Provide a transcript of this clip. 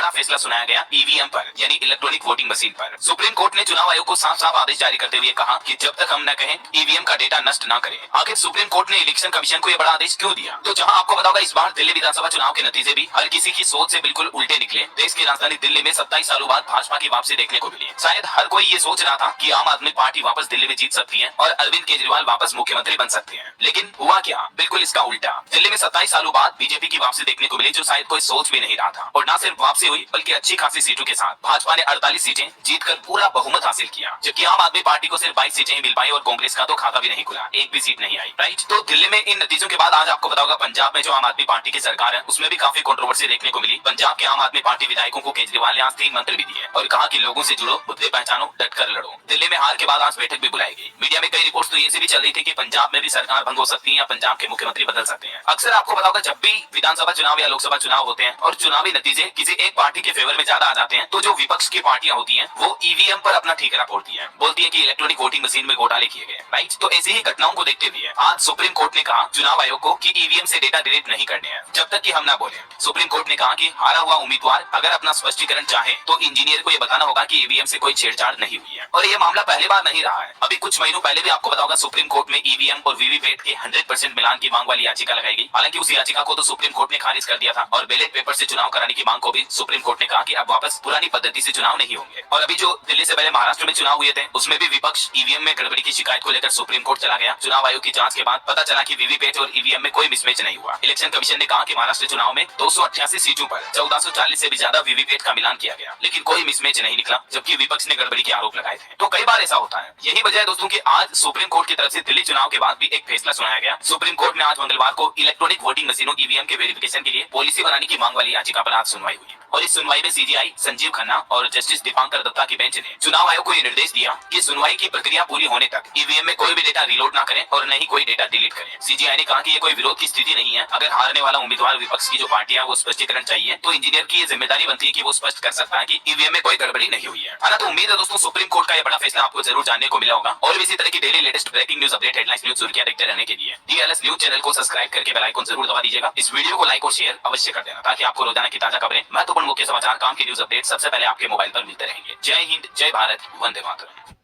बड़ा फैसला सुनाया गया ईवीएम पर, यानी इलेक्ट्रॉनिक वोटिंग मशीन पर। सुप्रीम कोर्ट ने चुनाव आयोग को साफ साफ आदेश जारी करते हुए कहा कि जब तक हम न कहें ईवीएम का डेटा नष्ट न करें। आखिर सुप्रीम कोर्ट ने इलेक्शन कमीशन को यह बड़ा आदेश क्यों दिया? तो जहां आपको पता होगा इस बार दिल्ली विधानसभा चुनाव के नतीजे भी हर किसी की सोच से बिल्कुल उल्टे निकले। देश की राजधानी दिल्ली में 27 सालों बाद भाजपा की वापसी देखने को मिली। शायद हर कोई ये सोच रहा था कि आम आदमी पार्टी वापस दिल्ली में जीत सकती है और अरविंद केजरीवाल वापस मुख्यमंत्री बन सकते हैं, लेकिन हुआ क्या? बिल्कुल इसका उल्टा। दिल्ली में 27 सालों बाद बीजेपी की वापसी देखने को मिली, जो शायद कोई सोच भी नहीं रहा था। और न सिर्फ वापसी हुई बल्कि अच्छी खासी सीटों के साथ भाजपा ने 48 सीटें जीतकर पूरा बहुमत हासिल किया, जबकि आम आदमी पार्टी को सिर्फ 22 सीटें ही मिल पाई और कांग्रेस का तो खाता भी नहीं खुला, एक भी सीट नहीं आई। राइट, तो दिल्ली में इन नतीजों के बाद आज आपको पता होगा पंजाब में जो आम आदमी पार्टी की सरकार है उसमें भी काफी कंट्रोवर्सी देखने को मिली। पंजाब के आम आदमी पार्टी विधायकों को केजरीवाल ने आज 3 मंत्र भी दिए और कहा कि लोगों से जुड़ो, मुद्दे पहचानो, डटकर लड़ो। दिल्ली में हार के बाद आज बैठक भी बुलाई गई। मीडिया में कई रिपोर्ट्स तो ये भी चल रही थी कि पंजाब में भी सरकार भंग हो सकती है या पंजाब के मुख्यमंत्री बदल सकते हैं। अक्सर आपको पता होगा जब भी विधानसभा चुनाव या लोकसभा चुनाव होते हैं और चुनावी नतीजे किसी एक पार्टी के फेवर में ज्यादा आ जाते हैं, तो जो विपक्ष की पार्टियां होती हैं वो ईवीएम पर अपना ठीकरा फोड़ती हैं, बोलती है कि इलेक्ट्रॉनिक वोटिंग मशीन में घोटाले किए गए। राइट, तो ऐसी ही घटनाओं को देखते हुए आज सुप्रीम कोर्ट ने कहा चुनाव आयोग को कि ईवीएम से डेटा डिलीट नहीं करने हैं जब तक कि हम ना बोले। सुप्रीम कोर्ट ने कहा कि हारा हुआ उम्मीदवार अगर अपना स्पष्टीकरण चाहे तो इंजीनियर को यह बताना होगा कि ईवीएम से कोई छेड़छाड़ नहीं हुई है। और यह मामला पहली बार नहीं रहा है। अभी कुछ महीनों पहले भी आपको पता होगा सुप्रीम कोर्ट में ईवीएम और वीवीपैट के 100% मिलान की मांग वाली याचिका लगाई गई। हालांकि उस याचिका को तो सुप्रीम कोर्ट ने खारिज कर दिया था और बैलेट पेपर से चुनाव कराने की मांग को भी सुप्रीम कोर्ट ने कहा कि अब वापस पुरानी पद्धति से चुनाव नहीं होंगे। और अभी जो दिल्ली से पहले महाराष्ट्र में चुनाव हुए थे उसमें भी विपक्ष ईवीएम में गड़बड़ी की शिकायत को लेकर सुप्रीम कोर्ट चला गया। चुनाव आयोग की जांच के बाद पता चला कि वीवीपैट और ईवीएम में कोई मिसमैच नहीं हुआ। इलेक्शन कमीशन ने कहा कि महाराष्ट्र चुनाव में 288 सीटों पर 1440 से भी ज्यादा वीवीपैट का मिलान किया गया, लेकिन कोई मिसमैच नहीं निकला, जबकि विपक्ष ने गड़बड़ी के आरोप लगाए थे। तो कई बार ऐसा होता है। यही वजह है दोस्तों कि आज सुप्रीम कोर्ट की तरफ से दिल्ली चुनाव के बाद भी एक फैसला सुनाया गया। सुप्रीम कोर्ट में आज मंगलवार को इलेक्ट्रॉनिक वोटिंग मशीनों ईवीएम के वेरिफिकेशन के लिए पॉलिसी बनाने की मांग वाली याचिका पर आज सुनवाई हुई और इस सुनवाई में सीजीआई संजीव खन्ना और जस्टिस दीपांकर दत्ता की बेंच ने चुनाव आयोग को यह निर्देश दिया कि सुनवाई की प्रक्रिया पूरी होने तक ईवीएम में कोई भी डेटा रिलोड न करें और न ही कोई डेटा डिलीट करें। सीजीआई ने कहा कि ये कोई विरोध की स्थिति नहीं है। अगर हारने वाला उम्मीदवार विपक्ष की जो पार्टी है वो स्पष्टीकरण चाहिए तो इंजीनियर की ये जिम्मेदारी बनती है कि वो स्पष्ट कर सकता है कि ईवीएम में कोई गड़बड़ी नहीं हुई है ना। तो उम्मीद है दोस्तों सुप्रीम कोर्ट का ये बड़ा फैसला आपको जरूर जानने को मिला होगा। और इसी तरह की daily latest breaking news update headlines news सुर्खियां देखते रहने के लिए डीएलएस न्यूज चैनल को सब्सक्राइब करके बेल आइकन जरूर दबा दीजिएगा। इस वीडियो को लाइक और शेयर अवश्य कर देना ताकि आपको रोजाना की ताजा खबरें, महत्वपूर्ण मुख्य समाचार, काम की न्यूज अपडेट सबसे पहले आपके मोबाइल पर मिलते रहेंगे। जय हिंद, जय भारत, वंदे मातरम।